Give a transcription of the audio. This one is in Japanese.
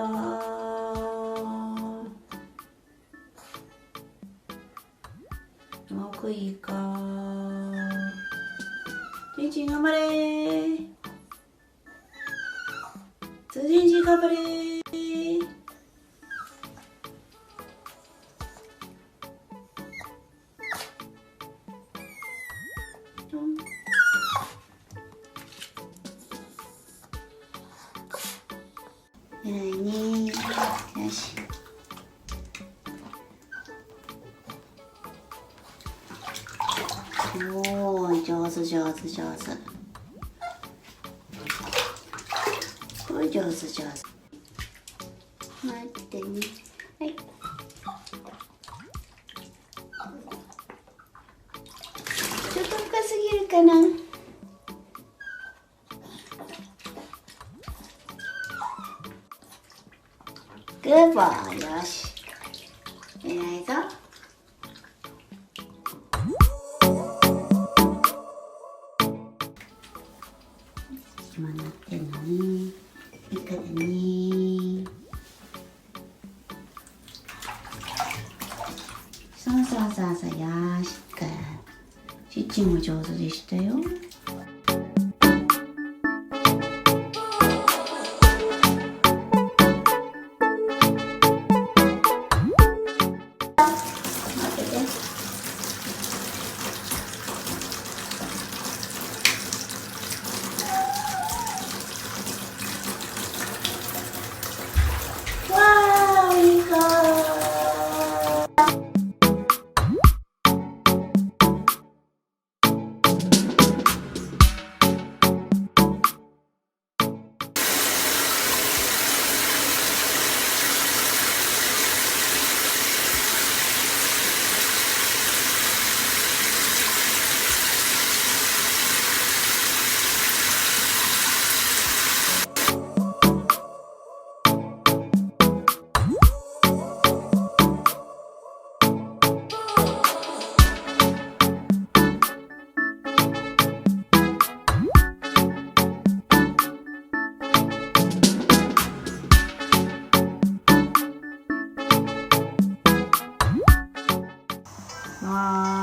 か。奥いいか。じんじん頑張れー。じんじん頑張れー。偉いね。よし。おー、上手上手上手。すごい上手上手。待ってね。はい。ちょっと深すぎるかな。グッボー。よし。偉いぞ。今なってんのね。いいかだね。そうそうそうそう。よしか。ちっちも上手でしたよ。わ